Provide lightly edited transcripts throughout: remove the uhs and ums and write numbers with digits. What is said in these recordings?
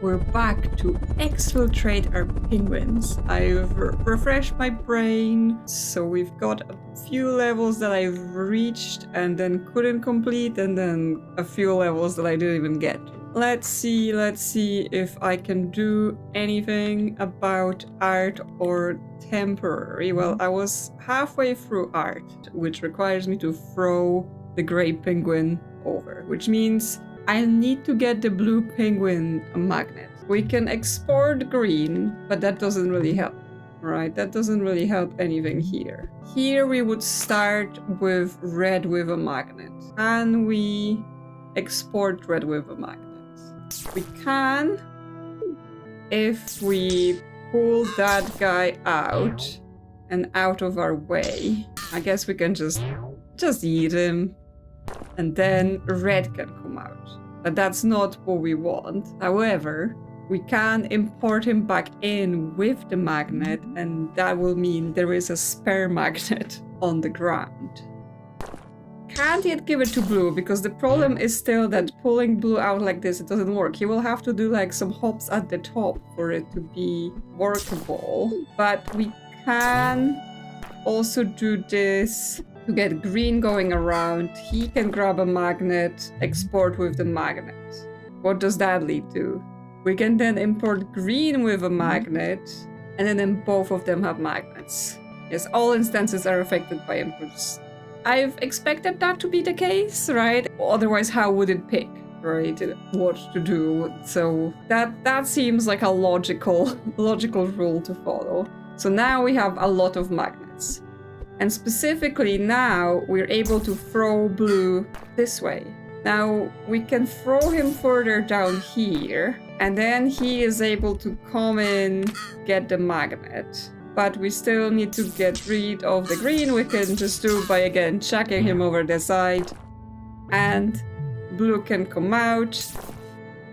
we're back to exfiltrate our penguins. I've refreshed my brain, so we've got a few levels that I've reached and then couldn't complete, and then a few levels that I didn't even get. Let's see if I can do anything about art or temporary. Well, I was halfway through art, which requires me to throw the gray penguin over, which means I need to get the blue penguin a magnet. We can export green, but that doesn't really help, right? That doesn't really help anything here. Here we would start with red with a magnet. Can we export red with a magnet? We can if we pull that guy out and out of our way. I guess we can just eat him. And then red can come out. But that's not what we want. However, we can import him back in with the magnet, and that will mean there is a spare magnet on the ground. Can't yet give it to blue, because the problem is still that pulling blue out like this, it doesn't work. He will have to do like some hops at the top for it to be workable. But we can also do this to get green going around. He can grab a magnet, export with the magnet. What does that lead to? We can then import green with a magnet, and then both of them have magnets. Yes, all instances are affected by inputs. I've expected that to be the case, right? Otherwise, how would it pick, right? What to do? So that seems like a logical rule to follow. So now we have a lot of magnets. And specifically now, we're able to throw blue this way. Now, we can throw him further down here, and then he is able to come in, get the magnet. But we still need to get rid of the green. We can just do by, again, chucking him over the side. And blue can come out,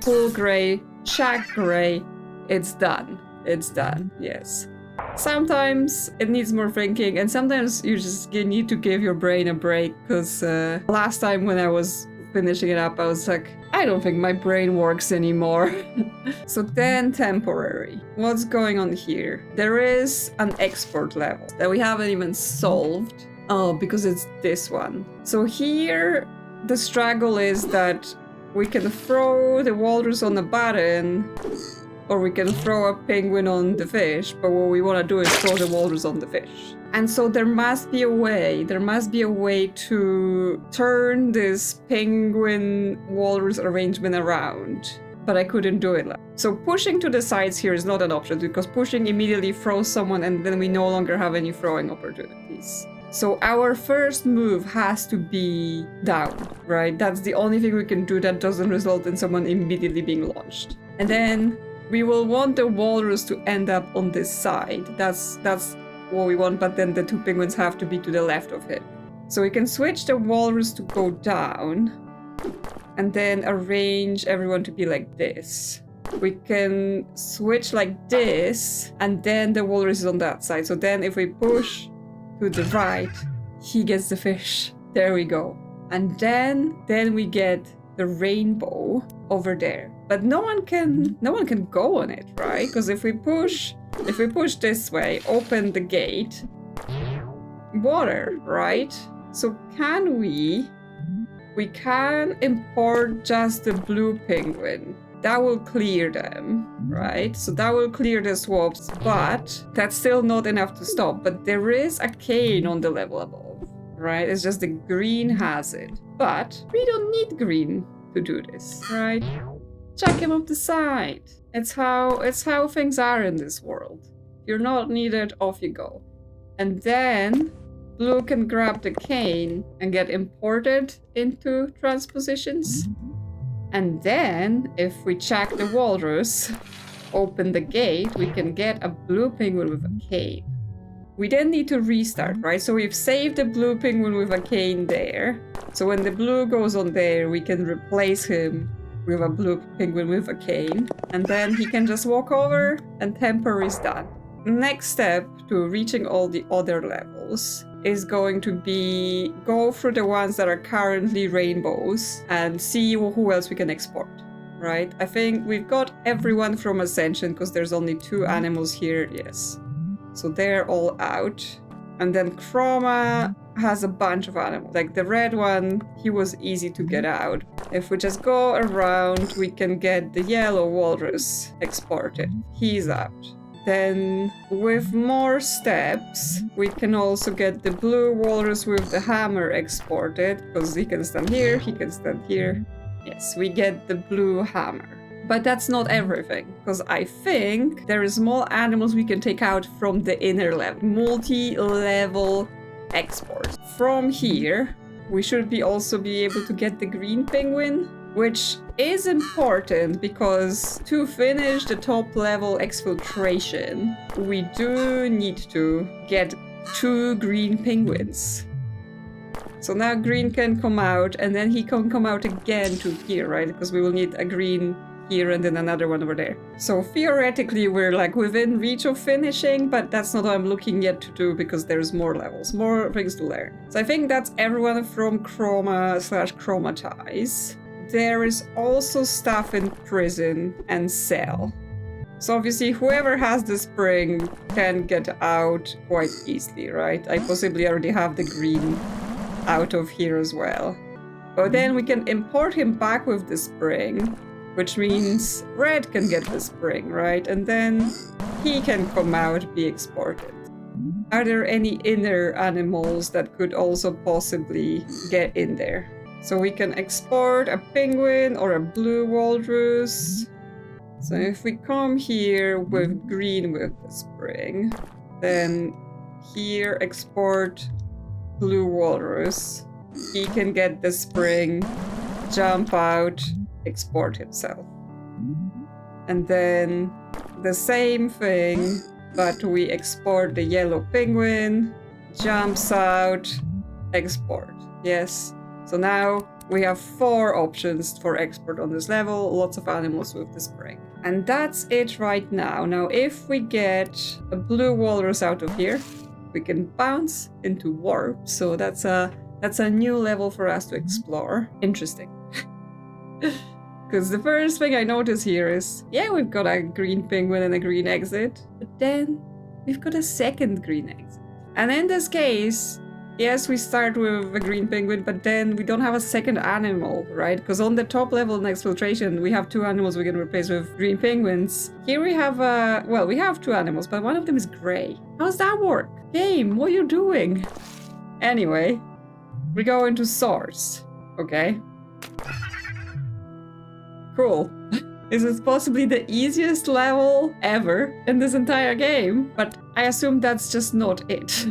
pull gray, chuck gray. It's done. It's done, yes. Sometimes it needs more thinking, and sometimes you just need to give your brain a break, because last time when I was finishing it up, I was like, I don't think my brain works anymore. So then temporary. What's going on here? There is an export level that we haven't even solved. Oh, because it's this one. So here, the struggle is that we can throw the walrus on the button, or we can throw a penguin on the fish, but what we want to do is throw the walrus on the fish. And so there must be a way to turn this penguin-walrus arrangement around, but I couldn't do it. So pushing to the sides here is not an option, because pushing immediately throws someone, and then we no longer have any throwing opportunities. So our first move has to be down, right? That's the only thing we can do that doesn't result in someone immediately being launched. And then we will want the walrus to end up on this side. That's what we want, but then the two penguins have to be to the left of him. So we can switch the walrus to go down, and then arrange everyone to be like this. We can switch like this, and then the walrus is on that side. So then if we push to the right, he gets the fish. There we go. And then we get the rainbow over there. But no one can go on it, right? Because if we push this way, open the gate, water, right? So can we can import just the blue penguin. That will clear them, right? So that will clear the swaps, but that's still not enough to stop. But there is a cane on the level above, right? It's just the green has it. But we don't need green to do this, right? Chuck him up the side. It's how things are in this world. You're not needed, off you go. And then blue can grab the cane and get imported into transpositions. And then if we check the walrus, open the gate, we can get a blue penguin with a cane. We then need to restart, right? So we've saved the blue penguin with a cane there. So when the blue goes on there, we can replace him with a blue penguin with a cane, and then he can just walk over and temporary is done. Next step to reaching all the other levels is going to be go through the ones that are currently rainbows and see who else we can export. right? I think we've got everyone from Ascension because there's only 2 animals here, yes. So they're all out. And then Chroma has a bunch of animals. Like the red one, he was easy to get out. If we just go around, we can get the yellow walrus exported. He's out. Then with more steps, we can also get the blue walrus with the hammer exported, because he can stand here, he can stand here. Yes, we get the blue hammer. But that's not everything, because I think there is more animals we can take out from the inner level. Multi-level export. From here, we should also be able to get the green penguin, which is important because to finish the top level exfiltration, we do need to get 2 green penguins. So now green can come out, and then he can come out again to here, right? Because we will need a green here and then another one over there. So theoretically we're like within reach of finishing, but that's not what I'm looking yet to do because there's more levels, more things to learn. So I think that's everyone from Chroma/Chromatize. There is also stuff in prison and cell. So obviously whoever has the spring can get out quite easily, right? I possibly already have the green out of here as well. But then we can import him back with the spring, which means red can get the spring, right? And then he can come out, be exported. Are there any inner animals that could also possibly get in there? So we can export a penguin or a blue walrus. So if we come here with green with the spring, then here export blue walrus. He can get the spring, jump out, export himself. And then the same thing, but we export the yellow penguin, jumps out, export. Yes. So now we have 4 options for export on this level, lots of animals with the spring. And that's it right now. Now if we get a blue walrus out of here, we can bounce into warp. So that's a new level for us to explore. Interesting. Because the first thing I notice here is, yeah, we've got a green penguin and a green exit, but then we've got a second green exit. And in this case, yes, we start with a green penguin, but then we don't have a second animal, right? Because on the top level in Exfiltration, we have 2 animals we can replace with green penguins. Here we have, we have 2 animals, but one of them is gray. How does that work? Game, what are you doing? Anyway, we go into source, okay? Cool. This is possibly the easiest level ever in this entire game, but I assume that's just not it.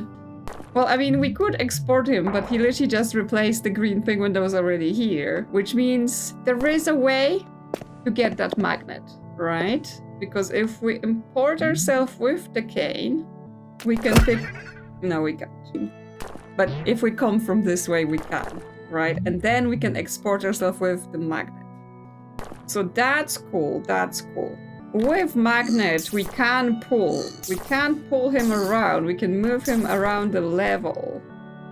Well, I mean, we could export him, but he literally just replaced the green penguin that was already here, which means there is a way to get that magnet, right? Because if we import ourselves with the cane, we can pick... No, we can't. But if we come from this way, we can, right? And then we can export ourselves with the magnet. So that's cool, that's cool. With magnet, we can pull him around, we can move him around the level.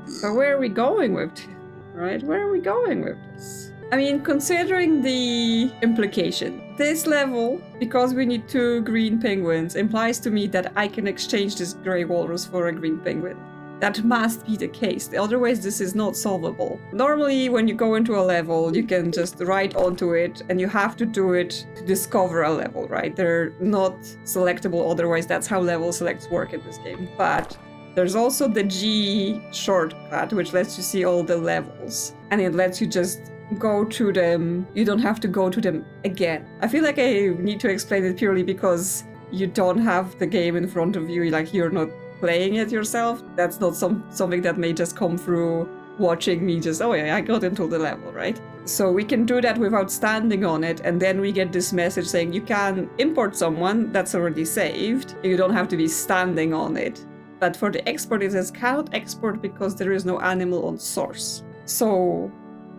So where are we going with this, right? Where are we going with this? I mean, considering the implication, this level, because we need 2 green penguins, implies to me that I can exchange this gray walrus for a green penguin. That must be the case, otherwise this is not solvable. Normally when you go into a level, you can just write onto it and you have to do it to discover a level, right? They're not selectable, otherwise that's how level selects work in this game. But there's also the G shortcut, which lets you see all the levels. And it lets you just go to them, you don't have to go to them again. I feel like I need to explain it purely because you don't have the game in front of you, like you're not playing it yourself. That's not something that may just come through watching me just, oh yeah, I got into the level, right? So we can do that without standing on it, and then we get this message saying you can import someone that's already saved. You don't have to be standing on it. But for the export, it says cannot export because there is no animal on source. So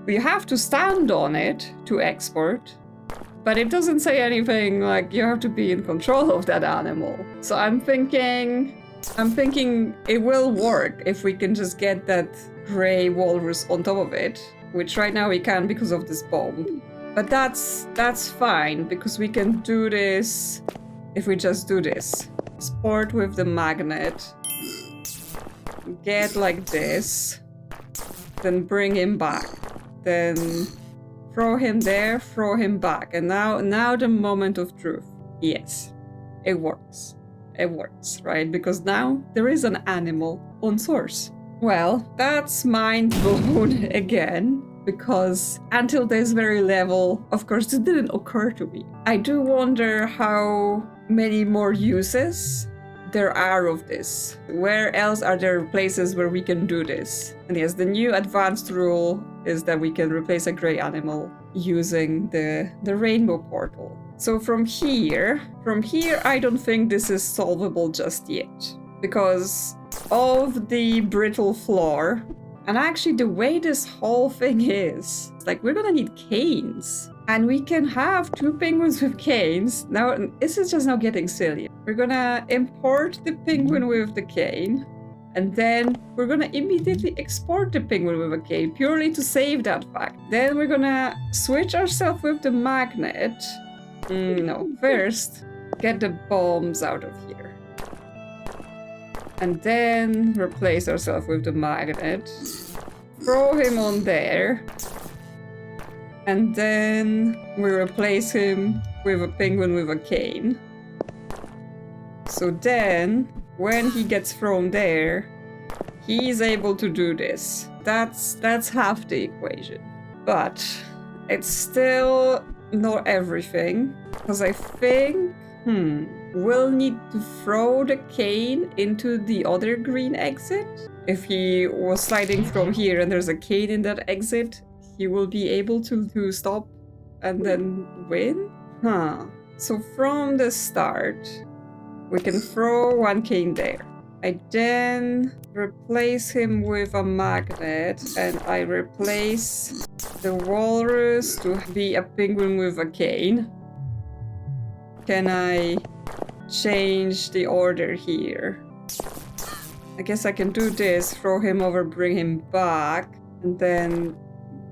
we have to stand on it to export, but it doesn't say anything like you have to be in control of that animal. So I'm thinking it will work if we can just get that gray walrus on top of it, which right now we can because of this bomb. But that's fine, because we can do this if we just do this. Sport with the magnet. Get like this. Then bring him back. Then throw him there, throw him back. And now the moment of truth. Yes, it works. It works, right? Because now there is an animal on source. Well, that's mind blown again. Because until this very level, of course, this didn't occur to me. I do wonder how many more uses there are of this. Where else are there places where we can do this? And yes, the new advanced rule is that we can replace a gray animal using the rainbow portal. So from here, I don't think this is solvable just yet. Because of the brittle floor, and actually the way this whole thing is, it's like we're gonna need canes. And we can have 2 penguins with canes. Now, this is just now getting silly. We're gonna import the penguin with the cane. And then we're gonna immediately export the penguin with a cane, purely to save that fact. Then we're gonna switch ourselves with the magnet. No, first, get the bombs out of here. And then replace ourselves with the magnet. Throw him on there. And then we replace him with a penguin with a cane. So then, when he gets thrown there, he's able to do this. That's half the equation. But it's still not everything. Because I think, we'll need to throw the cane into the other green exit. If he was sliding from here and there's a cane in that exit, he will be able to stop and then win? So from the start, we can throw 1 cane there. I then replace him with a magnet, and I replace the walrus to be a penguin with a cane. Can I change the order here? I guess I can do this, throw him over, bring him back, and then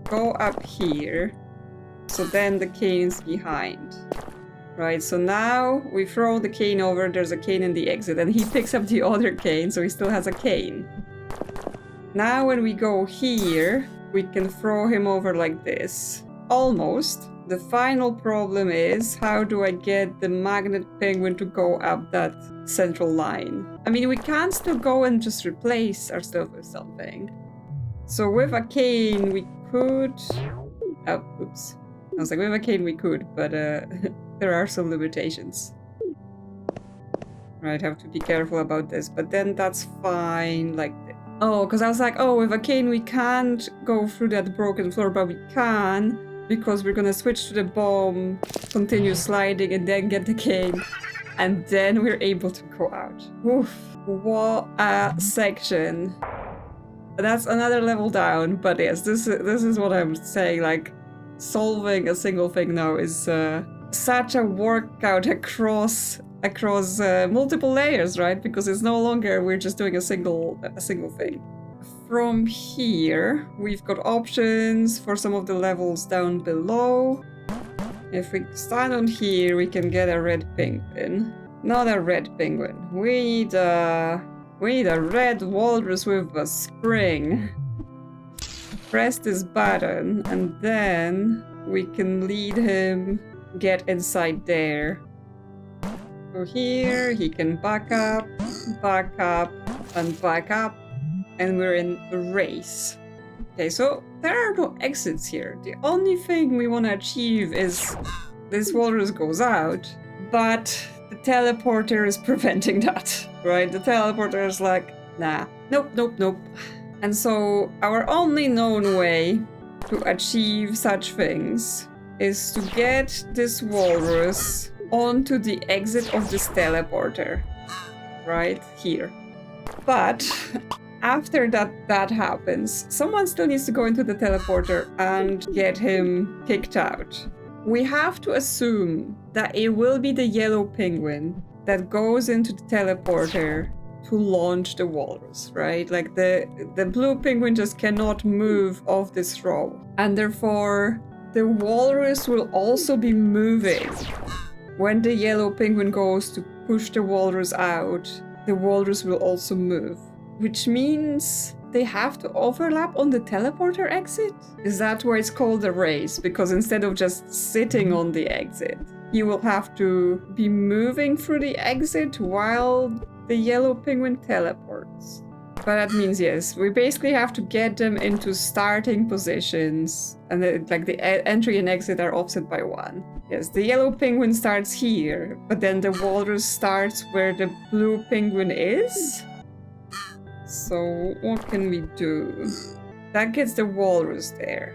go up here. So then the cane's behind. Right, so now we throw the cane over, there's a cane in the exit, and he picks up the other cane, so he still has a cane. Now when we go here, we can throw him over like this. Almost. The final problem is, how do I get the magnet penguin to go up that central line? I mean, we can still go and just replace ourselves with something. So with a cane, we could... Oh, oops. I was like, with a cane we could, but there are some limitations. Right, have to be careful about this, but then that's fine, like... Oh, because I was like, oh, with a cane we can't go through that broken floor, but we can... because we're gonna switch to the bomb, continue sliding, and then get the cane. And then we're able to go out. Oof, what a section. That's another level down, but yes, this is what I'm saying, like, solving a single thing now is such a workout across multiple layers, right? Because it's no longer we're just doing a single thing. From here, we've got options for some of the levels down below. If we stand on here, we can get a red penguin. Not a red penguin. We need a red walrus with a spring. Press this button, and then we can lead him get inside there. So here, he can back up, and back up. And we're in a race. Okay, so there are no exits here. The only thing we want to achieve is this walrus goes out, but the teleporter is preventing that, right? The teleporter is like, nah, nope. And so our only known way to achieve such things is to get this walrus onto the exit of this teleporter, right here. But after that happens, someone still needs to go into the teleporter and get him kicked out. We have to assume that it will be the yellow penguin that goes into the teleporter to launch the walrus, right? Like the blue penguin just cannot move off this row. And therefore, the walrus will also be moving. When the yellow penguin goes to push the walrus out, the walrus will also move. Which means they have to overlap on the teleporter exit? Is that why it's called a race? Because instead of just sitting on the exit, you will have to be moving through the exit while the yellow penguin teleports. But that means, yes, we basically have to get them into starting positions, and the entry and exit are offset by 1. Yes, the yellow penguin starts here, but then the walrus starts where the blue penguin is? So what can we do? That gets the walrus there.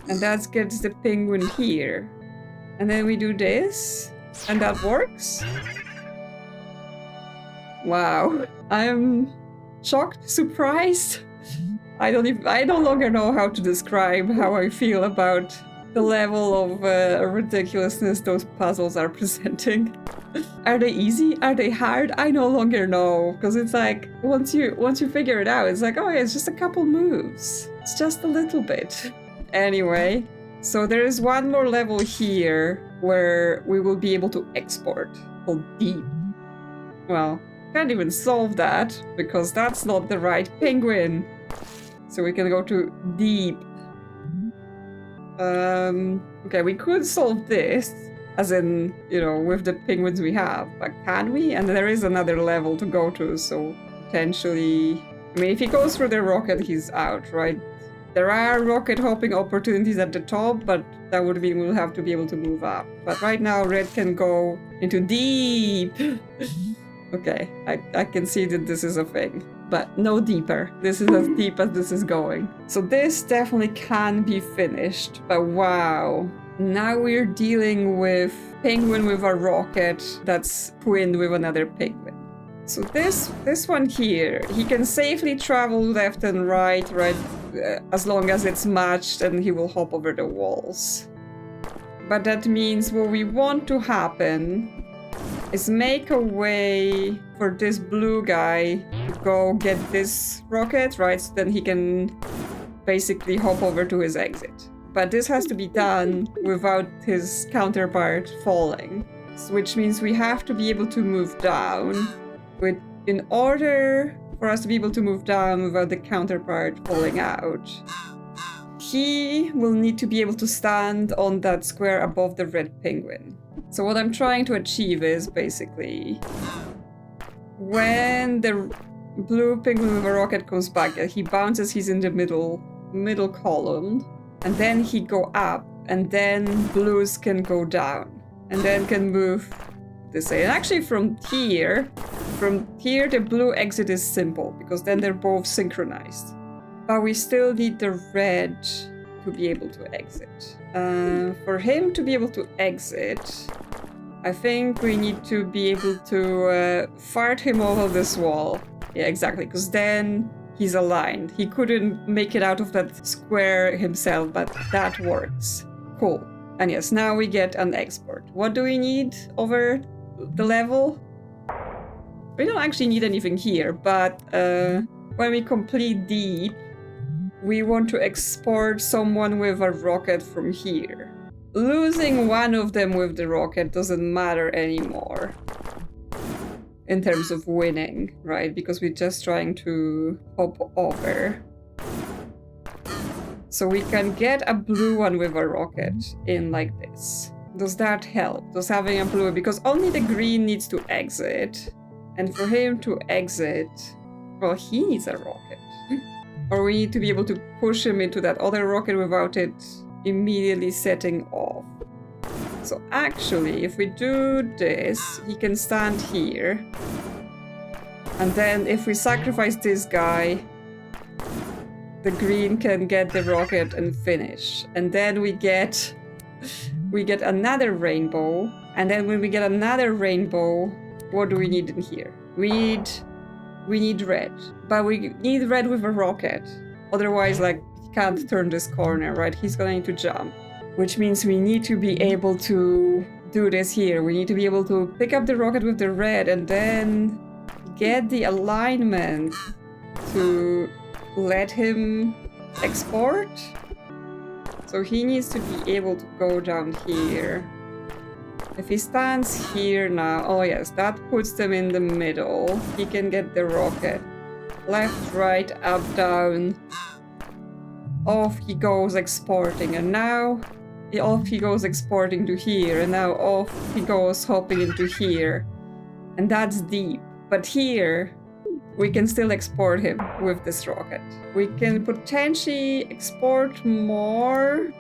And that gets the penguin here. And then we do this, and that works? Wow, I'm shocked, surprised. I no longer know how to describe how I feel about the level of ridiculousness those puzzles are presenting. Are they easy? Are they hard? I no longer know, because it's like once you figure it out, it's like, oh yeah, it's just a couple moves. It's just a little bit. Anyway, so there is one more level here where we will be able to export, called Deep. Well, can't even solve that because that's not the right penguin. So we can go to Deep. Okay, we could solve this, as in, you know, with the penguins we have, but can we? And there is another level to go to, so potentially... I mean, if he goes through the rocket, he's out, right? There are rocket hopping opportunities at the top, but that would mean we'll have to be able to move up. But right now, Red can go into Deep! Okay, I can see that this is a thing, but no deeper. This is as deep as this is going. So this definitely can be finished, but wow. Now we're dealing with penguin with a rocket that's twinned with another penguin. So this one here, he can safely travel left and right, as long as it's matched, and he will hop over the walls. But that means what we want to happen is make a way for this blue guy to go get this rocket, right? So then he can basically hop over to his exit. But this has to be done without his counterpart falling, which means we have to be able to move down. In order for us to be able to move down without the counterpart falling out, he will need to be able to stand on that square above the red penguin. So what I'm trying to achieve is basically when the blue penguin with a rocket comes back, he bounces, he's in the middle column, and then he go up, and then blues can go down, and then can move this way. And actually from here the blue exit is simple, because then they're both synchronized. But we still need the red to be able to exit. For him to be able to exit, I think we need to be able to fart him over this wall. Yeah, exactly, because then he's aligned. He couldn't make it out of that square himself, but that works. Cool. And yes, now we get an export. What do we need over the level? We don't actually need anything here, but when we complete Deep, we want to export someone with a rocket from here. Losing one of them with the rocket doesn't matter anymore in terms of winning, right? Because we're just trying to hop over. So we can get a blue one with a rocket in like this. Does that help? Does having a blue, because only the green needs to exit. And for him to exit, well, he needs a rocket. Or we need to be able to push him into that other rocket without it immediately setting off. So actually, if we do this, he can stand here. And then if we sacrifice this guy, the green can get the rocket and finish. And then we get another rainbow. And then when we get another rainbow, what do we need in here? We need red. But we need red with a rocket. Otherwise, like, he can't turn this corner, right? He's gonna need to jump. Which means we need to be able to do this here. We need to be able to pick up the rocket with the red and then get the alignment to let him export. So he needs to be able to go down here. If he stands here now, oh yes, that puts them in the middle. He can get the rocket. Left, right, up, down. Off he goes exporting, and now off he goes exporting to here, and now off he goes hopping into here. And that's deep. But here, we can still export him with this rocket. We can potentially export more.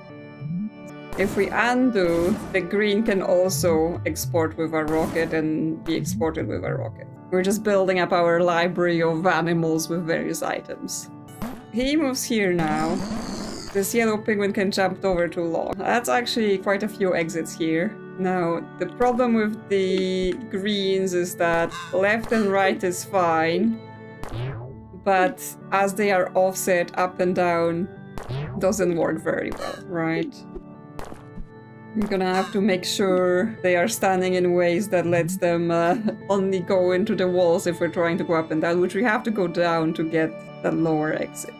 If we undo, the green can also export with our rocket and be exported with our rocket. We're just building up our library of animals with various items. He moves here now. This yellow penguin can jump over too long. That's actually quite a few exits here. Now, the problem with the greens is that left and right is fine, but as they are offset up and down, doesn't work very well, right? I'm gonna have to make sure they are standing in ways that lets them only go into the walls if we're trying to go up and down, which we have to go down to get the lower exit.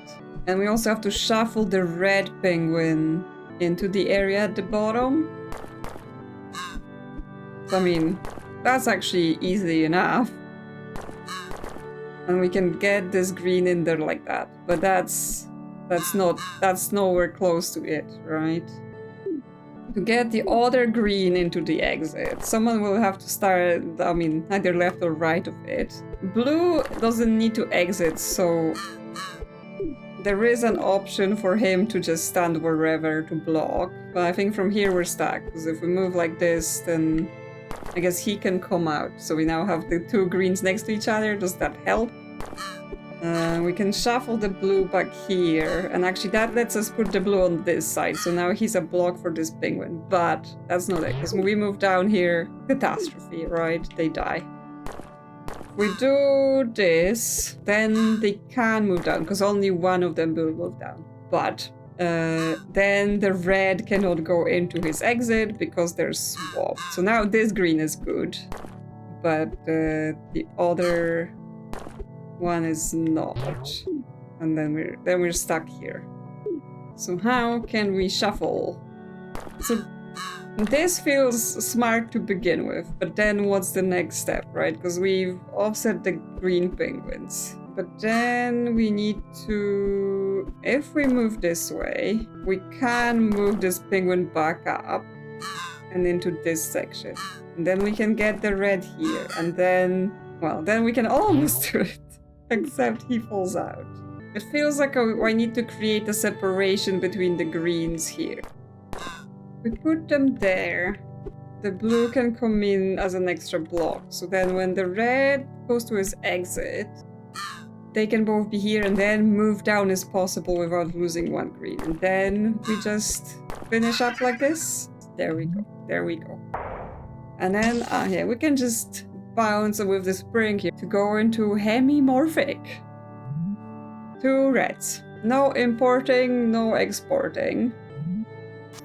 And we also have to shuffle the red penguin into the area at the bottom. So, I mean, that's actually easy enough. And we can get this green in there like that. But that's nowhere close to it, right? To get the other green into the exit, someone will have to start, I mean, either left or right of it. Blue doesn't need to exit, so there is an option for him to just stand wherever to block. But I think from here we're stuck, because if we move like this, then I guess he can come out. So we now have the two greens next to each other. Does that help? We can shuffle the blue back here, and actually that lets us put the blue on this side, so now he's a block for this penguin, but that's not it, because when we move down here, catastrophe, right? They die. If we do this, then they can move down, because only one of them will move down, but then the red cannot go into his exit because they're swapped. So now this green is good, but the other one is not, and then we're stuck here. So how can we shuffle? So this feels smart to begin with, but then what's the next step, right? Because we've offset the green penguins, but then we need to, if we move this way, we can move this penguin back up and into this section, and then we can get the red here, and then, well, then we can almost do it. Except he falls out. It feels like I need to create a separation between the greens here. We put them there. The blue can come in as an extra block. So then when the red goes to his exit, they can both be here and then move down as possible without losing one green. And then we just finish up like this. There we go. There we go. And then, yeah, we can just bounce with the spring here to go into Hemimorphic. Two reds. No importing, no exporting.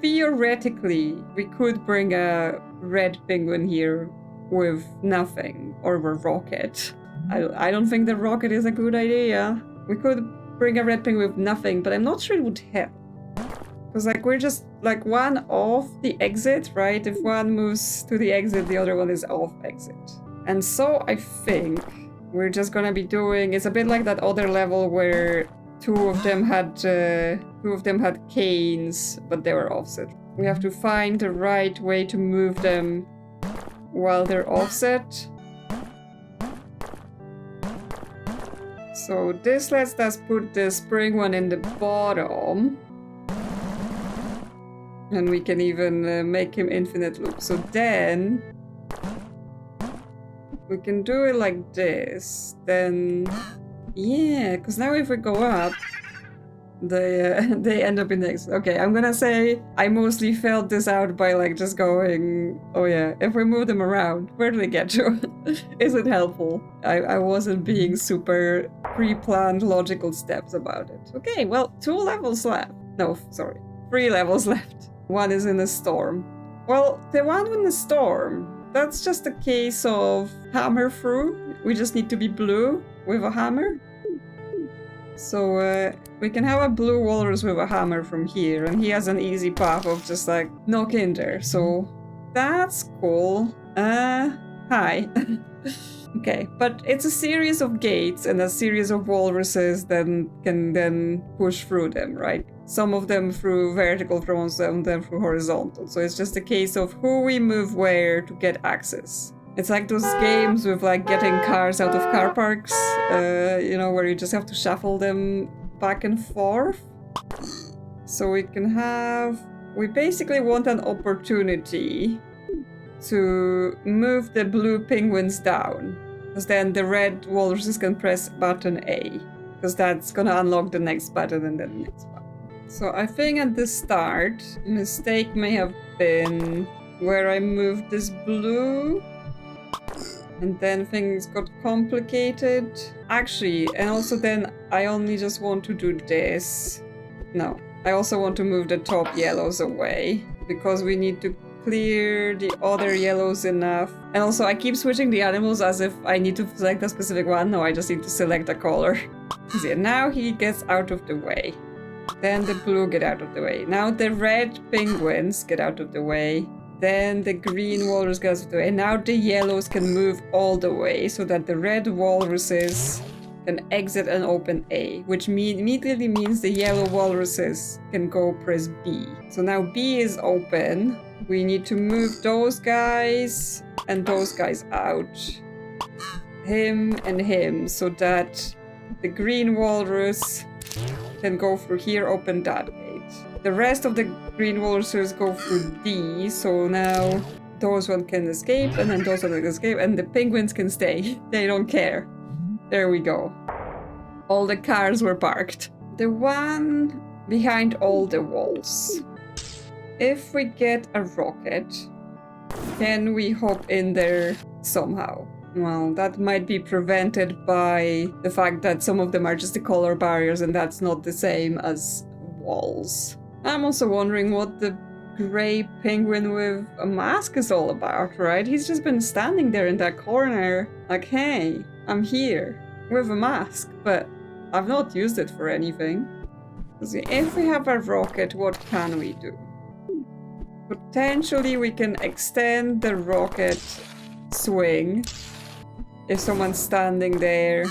Theoretically, we could bring a red penguin here with nothing, or a rocket. I don't think the rocket is a good idea. We could bring a red penguin with nothing, but I'm not sure it would help. Because like we're just like one off the exit, right? If one moves to the exit, the other one is off exit. And so I think we're just gonna be doing, it's a bit like that other level where two of them had canes, but they were offset. We have to find the right way to move them while they're offset. So this lets us put the spring one in the bottom. And we can even make him infinite loop. So then we can do it like this, then, yeah, because now if we go up, they end up in the exit. Okay, I'm gonna say I mostly felt this out by like just going, oh yeah, if we move them around, where do they get to? Is it helpful? I wasn't being super pre-planned logical steps about it. Okay, well, 2 levels left. No, sorry, 3 levels left. One is in a storm. Well, the one in the storm, that's just a case of hammer through. We just need to be blue with a hammer. So we can have a blue walrus with a hammer from here, and he has an easy path of just like knock in there. So that's cool. Hi. Okay, but it's a series of gates and a series of walruses that can then push through them, right? Some of them through vertical, some of them through horizontal. So it's just a case of who we move where to get access. It's like those games with like getting cars out of car parks, you know, where you just have to shuffle them back and forth. So we basically want an opportunity to move the blue penguins down, because then the red walruses can press button A, because that's gonna unlock the next button and then the next button. So I think at the start, mistake may have been where I moved this blue, and then things got complicated. Actually, and also then I only just want to do this. No, I also want to move the top yellows away, because we need to clear the other yellows enough. And also I keep switching the animals as if I need to select a specific one. No, I just need to select a color. See, now he gets out of the way. Then the blue get out of the way. Now the red penguins get out of the way. Then the green walrus gets out of the way. And now the yellows can move all the way so that the red walruses can exit and open A, which immediately means the yellow walruses can go press B. So now B is open. We need to move those guys and those guys out. Him and him, so that the green walrus can go through here, open that gate. The rest of the green walruses go through D, so now those one can escape, and then those one can escape, and the penguins can stay. They don't care. There we go. All the cars were parked. The one behind all the walls. If we get a rocket, can we hop in there somehow? Well, that might be prevented by the fact that some of them are just the color barriers, and that's not the same as walls. I'm also wondering what the gray penguin with a mask is all about, right? He's just been standing there in that corner, like, hey, I'm here with a mask, but I've not used it for anything. If we have a rocket, what can we do? Potentially we can extend the rocket swing. If someone's standing there,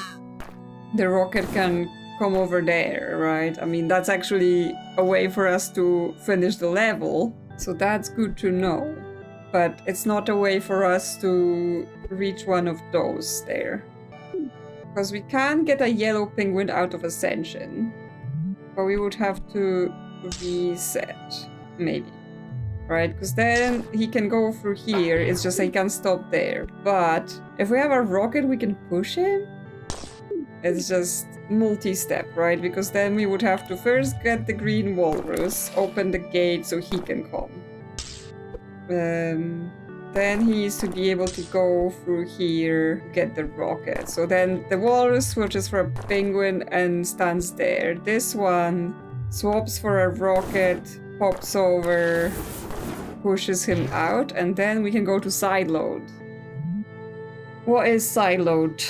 the rocket can come over there, right? I mean, that's actually a way for us to finish the level, so that's good to know. But it's not a way for us to reach one of those there. Because we can get a yellow penguin out of Ascension, but we would have to reset, maybe. Right, because then he can go through here, it's just he can stop there. But if we have a rocket, we can push him? It's just multi-step, right? Because then we would have to first get the green walrus, open the gate so he can come. Then he needs to be able to go through here, get the rocket. So then the walrus switches for a penguin and stands there. This one swaps for a rocket, pops over, pushes him out, and then we can go to Sideload. What is Sideload?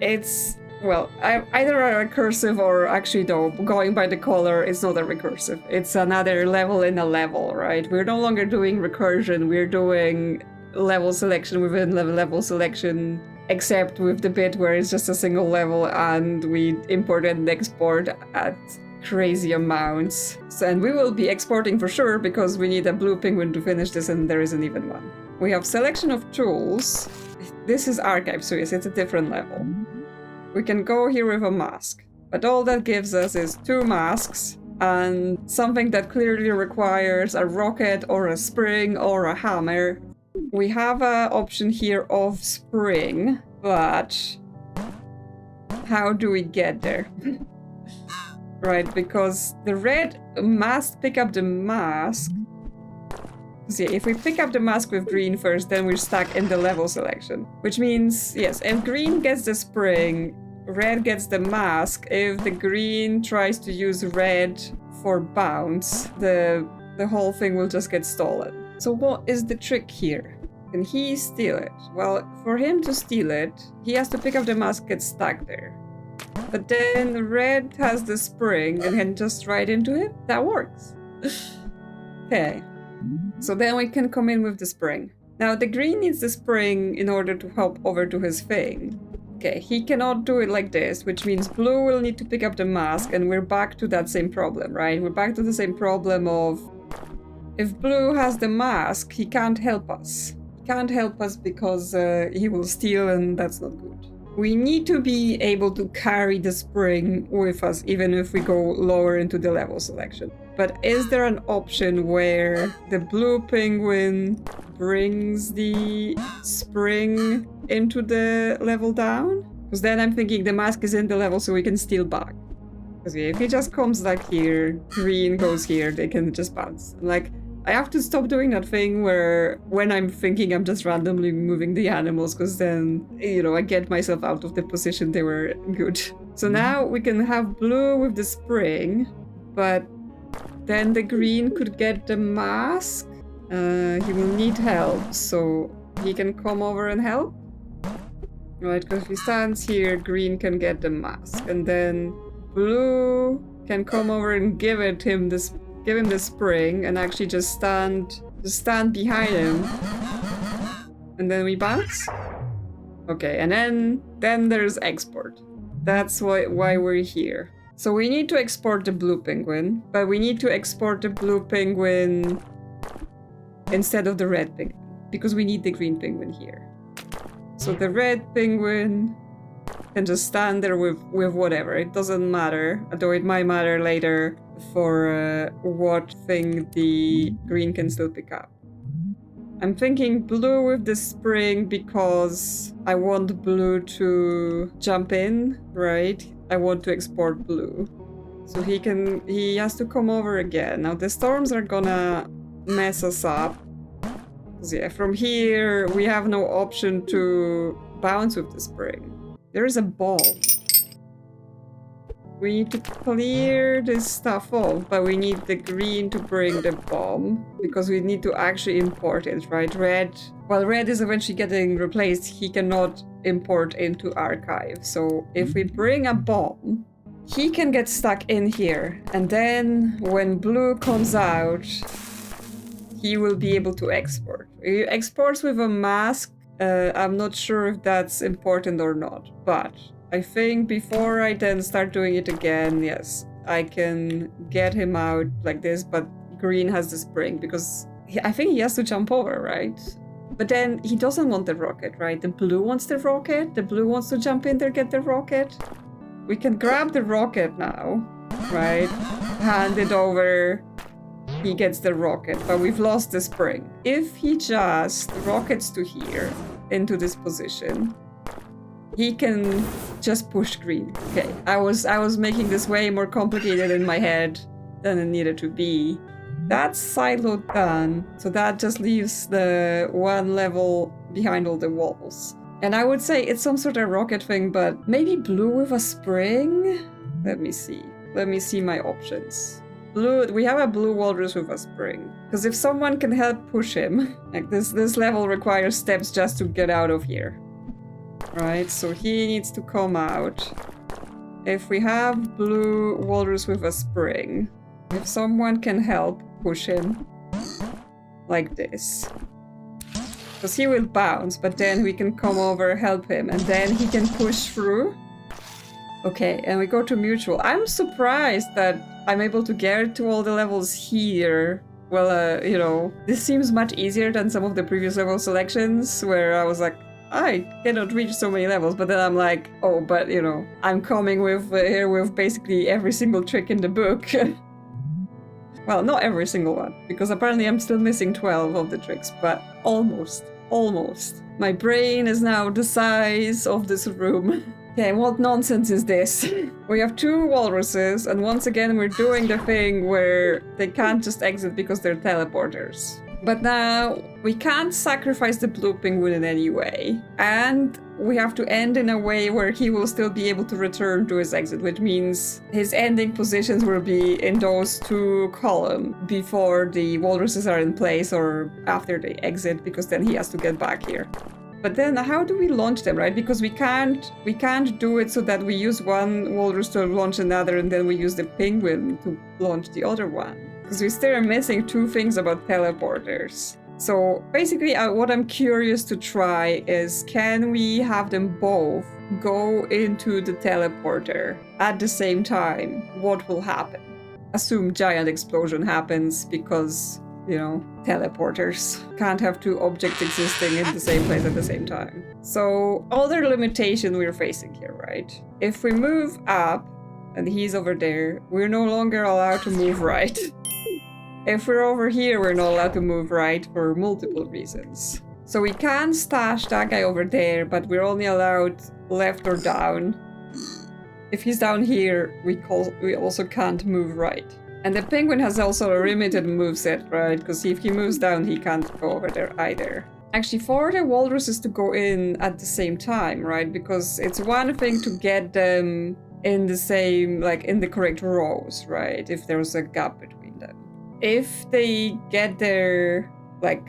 It's, well, either a recursive or actually though, going by the color, it's not a recursive. It's another level in a level, right? We're no longer doing recursion, we're doing level selection within level selection, except with the bit where it's just a single level and we import and export at crazy amounts. And we will be exporting for sure because we need a blue penguin to finish this and there isn't even one. We have selection of tools. This is archive, so yes, it's a different level. We can go here with a mask, but all that gives us is 2 masks and something that clearly requires a rocket or a spring or a hammer. We have an option here of spring, but how do we get there? Right, because the red must pick up the mask. See, if we pick up the mask with green first, then we're stuck in the level selection. Which means, yes, if green gets the spring, red gets the mask. If the green tries to use red for bounce, the whole thing will just get stolen. So what is the trick here? Can he steal it? Well, for him to steal it, he has to pick up the mask, get stuck there. But then red has the spring and can just ride into it. That works. Okay. So then we can come in with the spring. Now the green needs the spring in order to hop over to his thing. Okay, he cannot do it like this, which means blue will need to pick up the mask, and we're back to that same problem, right? We're back to the same problem of if blue has the mask, he can't help us. He can't help us because he will steal, and that's not good. We need to be able to carry the spring with us, even if we go lower into the level selection. But is there an option where the blue penguin brings the spring into the level down? Because then I'm thinking the mask is in the level so we can steal back. Because if he just comes like here, green goes here, they can just bounce. Like, I have to stop doing that thing where when I'm thinking I'm just randomly moving the animals, because then, you know, I get myself out of the position they were good. So now we can have blue with the spring, but then the green could get the mask. He will need help, so he can come over and help. Right, because if he stands here, green can get the mask, and then blue can come over and give him the spring and actually just stand behind him. And then we bounce. Okay, and then there's export. That's why we're here. So we need to export the blue penguin, but we need to export the blue penguin instead of the red penguin, because we need the green penguin here. So the red penguin can just stand there with whatever. It doesn't matter, although it might matter later for what thing the green can still pick up. I'm thinking blue with the spring because I want blue to jump in, right? I want to export blue. So he has to come over again. Now the storms are gonna mess us up. So yeah, from here we have no option to bounce with the spring. There is a ball. We need to clear this stuff off, but we need the green to bring the bomb, because we need to actually import it, right? Red, while red is eventually getting replaced, he cannot import into archive. So if we bring a bomb, he can get stuck in here. And then when blue comes out, he will be able to export. He exports with a mask. I'm not sure if that's important or not, but I think before I then start doing it again, yes, I can get him out like this, but green has the spring because I think he has to jump over, right? But then he doesn't want the rocket, right? The blue wants the rocket. The blue wants to jump in there, get the rocket. We can grab the rocket now, right? Hand it over. He gets the rocket, but we've lost the spring. If he just rockets to here, into this position, he can just push green. Okay, I was making this way more complicated in my head than it needed to be. That's sideload done, so that just leaves the one level behind all the walls. And I would say it's some sort of rocket thing, but maybe blue with a spring? Let me see my options. Blue, we have a blue walrus with a spring. Because if someone can help push him, like this level requires steps just to get out of here. Right, so he needs to come out. If we have blue walrus with a spring, if someone can help push him like this, because he will bounce, but then we can come over, help him, and then he can push through. Okay, and we go to mutual. I'm surprised that I'm able to get to all the levels here. Well, you know, this seems much easier than some of the previous level selections where I was like, I cannot reach so many levels, but then I'm like, oh, but you know, I'm coming with here with basically every single trick in the book. Well, not every single one, because apparently I'm still missing 12 of the tricks, but almost. My brain is now the size of this room. Okay, what nonsense is this? We have two walruses, and once again we're doing the thing where they can't just exit because they're teleporters. But now, we can't sacrifice the blue penguin in any way. And we have to end in a way where he will still be able to return to his exit, which means his ending positions will be in those two columns before the walruses are in place or after they exit, because then he has to get back here. But then how do we launch them, right? Because we can't do it so that we use one walrus to launch another and then we use the penguin to launch the other one. Because we still are missing two things about teleporters. So basically what I'm curious to try is, can we have them both go into the teleporter at the same time? What will happen? Assume giant explosion happens because, you know, teleporters can't have two objects existing in the same place at the same time. So other limitation we're facing here, right? If we move up and he's over there, we're no longer allowed to move right. If we're over here, we're not allowed to move right for multiple reasons. So we can stash that guy over there, but we're only allowed left or down. If he's down here, we also can't move right. And the penguin has also a limited moveset, right? Because if he moves down, he can't go over there either. Actually, for the walruses to go in at the same time, right? Because it's one thing to get them in the same, like in the correct rows, right? If there's a gap between them. If they get there, like,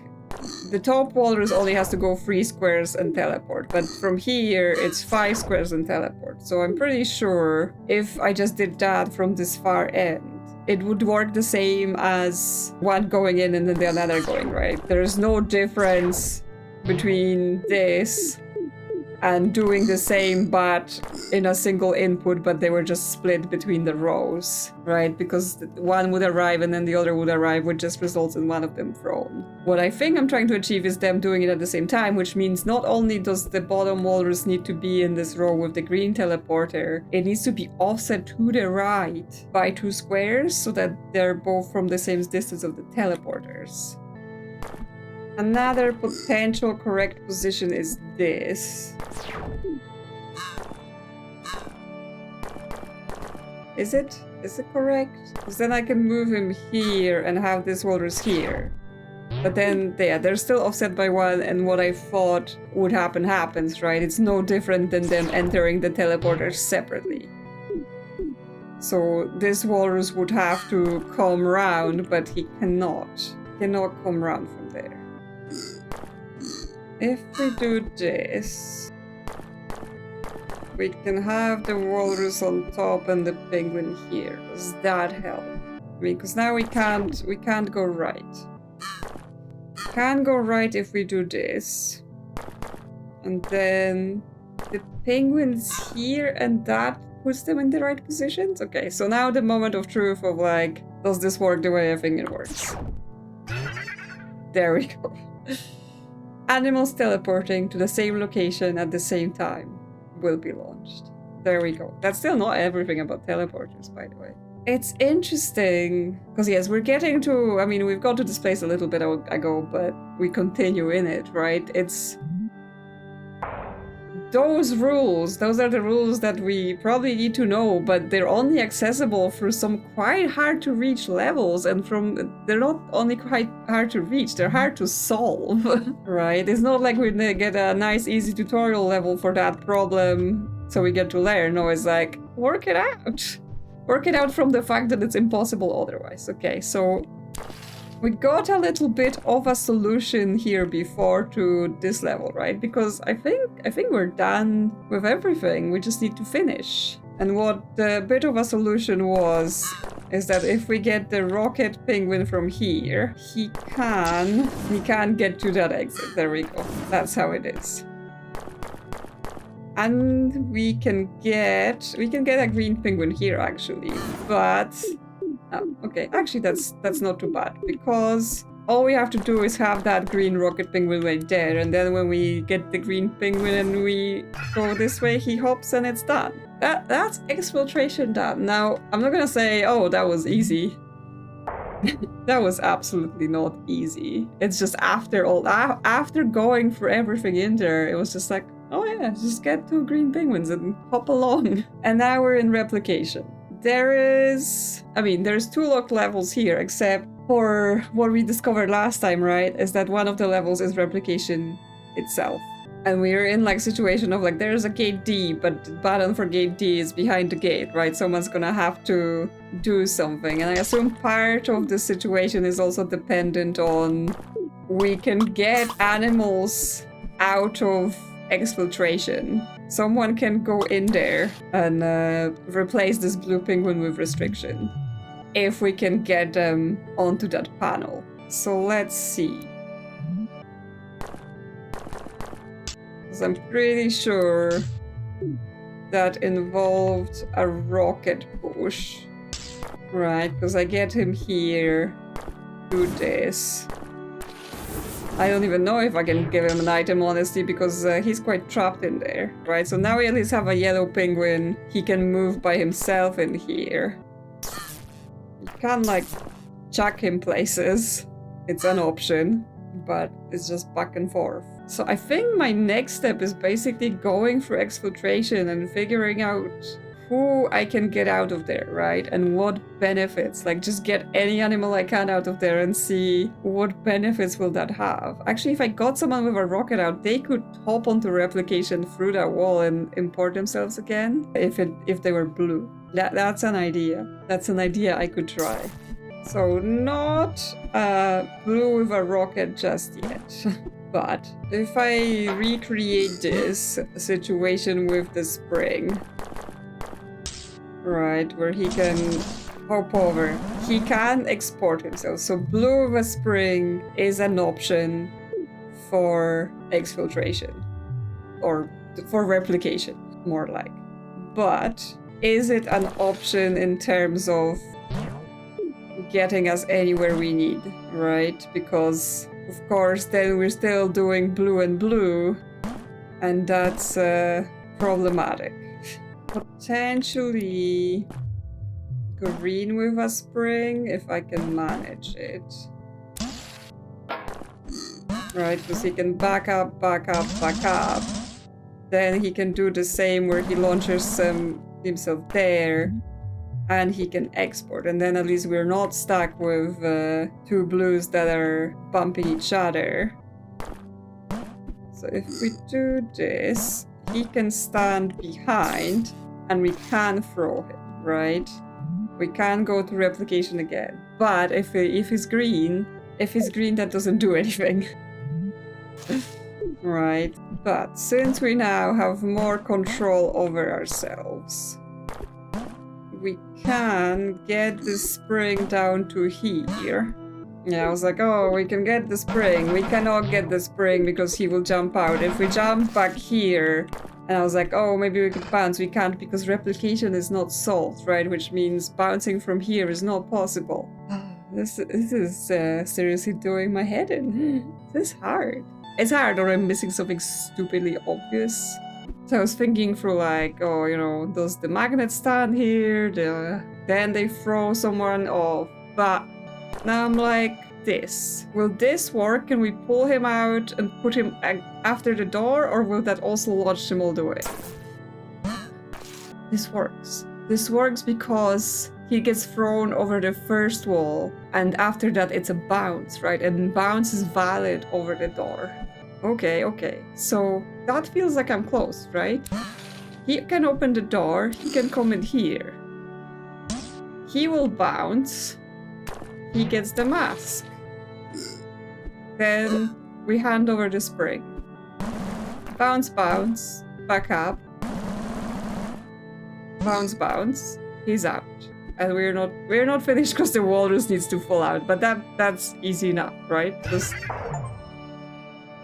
the top walrus only has to go 3 squares and teleport, but from here it's 5 squares and teleport. So I'm pretty sure if I just did that from this far end, it would work the same as one going in and then the other going, right? There's no difference between this and doing the same but in a single input, but they were just split between the rows, right? Because one would arrive and then the other would arrive, which just results in one of them thrown. What I think I'm trying to achieve is them doing it at the same time, which means not only does the bottom walrus need to be in this row with the green teleporter, it needs to be offset to the right by 2 squares so that they're both from the same distance of the teleporters. Another potential correct position is this. Is it? Is it correct? Because then I can move him here and have this walrus here. But then, yeah, they're still offset by 1, and what I thought would happen happens, right? It's no different than them entering the teleporter separately. So this walrus would have to come round, but he cannot. He cannot come round from there. If we do this, we can have the walrus on top and the penguin here. Does that help? I mean, because now we can't go right. Can go right if we do this. And then the penguin's here and that puts them in the right positions? Okay, so now the moment of truth of like, does this work the way I think it works? There we go. Animals teleporting to the same location at the same time will be launched. There we go. That's still not everything about teleporters, by the way. It's interesting, because yes, we're getting to, I mean, we've got to this place a little bit ago, but we continue in it, right? It's those rules, those are the rules that we probably need to know, but they're only accessible through some quite hard to reach levels, and they're not only quite hard to reach, they're hard to solve, right? It's not like we get a nice easy tutorial level for that problem so we get to learn. No, it's like, work it out. Work it out from the fact that it's impossible otherwise. Okay, so we got a little bit of a solution here before to this level, right? Because I think we're done with everything. We just need to finish. And what the bit of a solution was is that if we get the rocket penguin from here, he can get to that exit. There we go. That's how it is. And we can get a green penguin here actually, but oh, okay, actually that's not too bad, because all we have to do is have that green rocket penguin right there, and then when we get the green penguin and we go this way, he hops and it's done. That's exfiltration done. Now, I'm not gonna say, oh, that was easy. That was absolutely not easy. It's just after going for everything in there, it was just like, oh yeah, just get 2 green penguins and hop along. And now we're in replication. There's 2 locked levels here, except for what we discovered last time, right? Is that one of the levels is replication itself. And we're in like situation of like, there's a gate D, but the button for gate D is behind the gate, right? Someone's gonna have to do something. And I assume part of the situation is also dependent on we can get animals out of exfiltration. Someone can go in there and replace this blue penguin with restriction. If we can get them onto that panel. So let's see. Because I'm pretty sure that involved a rocket push. Right, because I get him here, do this. I don't even know if I can give him an item, honestly, because he's quite trapped in there. Right, so now we at least have a yellow penguin. He can move by himself in here. You can, like, chuck him places. It's an option, but it's just back and forth. So I think my next step is basically going through exfiltration and figuring out who I can get out of there, right? And what benefits. Like, just get any animal I can out of there and see what benefits will that have. Actually, if I got someone with a rocket out, they could hop onto replication through that wall and import themselves again if they were blue. That's an idea. That's an idea I could try. So not blue with a rocket just yet. But if I recreate this situation with the spring, right, where he can hop over, he can export himself. So blue with a spring is an option for exfiltration, or for replication, more like. But is it an option in terms of getting us anywhere we need, right? Because of course then we're still doing blue and blue, and that's problematic. Potentially green with a spring if I can manage it. Right, because he can back up, back up, back up. Then he can do the same where he launches himself there. And he can export, and then at least we're not stuck with two blues that are bumping each other. So if we do this, he can stand behind, and we can throw him, right? We can go to replication again. But if he's green, that doesn't do anything. Right? But since we now have more control over ourselves, we can get the spring down to here. Yeah, I was like, oh, we can get the spring. We cannot get the spring because he will jump out. If we jump back here, and I was like, oh, maybe we could bounce. We can't because replication is not solved, right? Which means bouncing from here is not possible. This is seriously doing my head in. This is hard. It's hard, or I'm missing something stupidly obvious. So I was thinking through, like, oh, you know, does the magnet stand here? Then they throw someone off. But now I'm like, this. Will this work? Can we pull him out and put him after the door? Or will that also launch him all the way? This works. This works because he gets thrown over the first wall. And after that, it's a bounce, right? And bounce is valid over the door. Okay. So that feels like I'm close, right? He can open the door. He can come in here. He will bounce. He gets the mask. Then we hand over the spring. Bounce, bounce. Back up. Bounce, bounce. He's out. And we're not finished because the walrus needs to fall out. But that's easy enough, right? Just...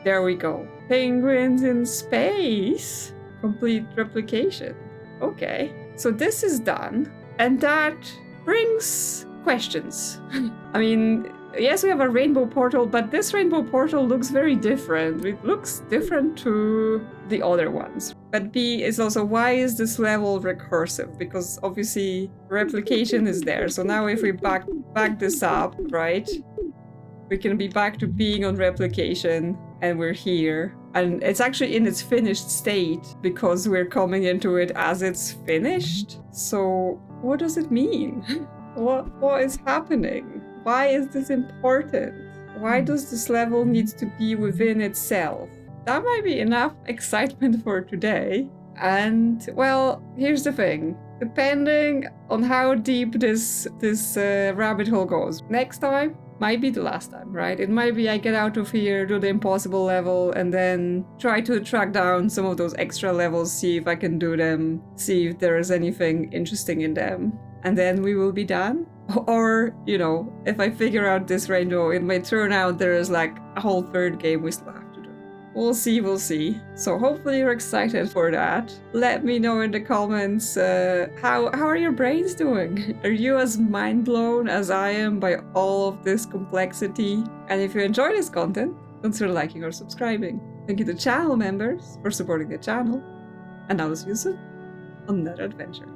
There we go. Penguins in space. Complete replication. Okay. So this is done. And that brings questions. I mean, yes, we have a rainbow portal, but this rainbow portal looks very different. It looks different to the other ones. But B is also, why is this level recursive? Because obviously replication is there. So now if we back this up, right? We can be back to being on replication. And we're here. And it's actually in its finished state because we're coming into it as it's finished. So what does it mean? What is happening? Why is this important? Why does this level need to be within itself? That might be enough excitement for today. And, well, here's the thing. Depending on how deep this rabbit hole goes, next time might be the last time, right? It might be I get out of here, do the impossible level, and then try to track down some of those extra levels, see if I can do them, see if there is anything interesting in them, and then we will be done. Or, you know, if I figure out this rainbow, it may turn out there is like a whole third game we still have to do. We'll see, we'll see. So hopefully you're excited for that. Let me know in the comments, how are your brains doing? Are you as mind blown as I am by all of this complexity? And if you enjoy this content, consider liking or subscribing. Thank you to channel members for supporting the channel. And I will see you soon on another adventure.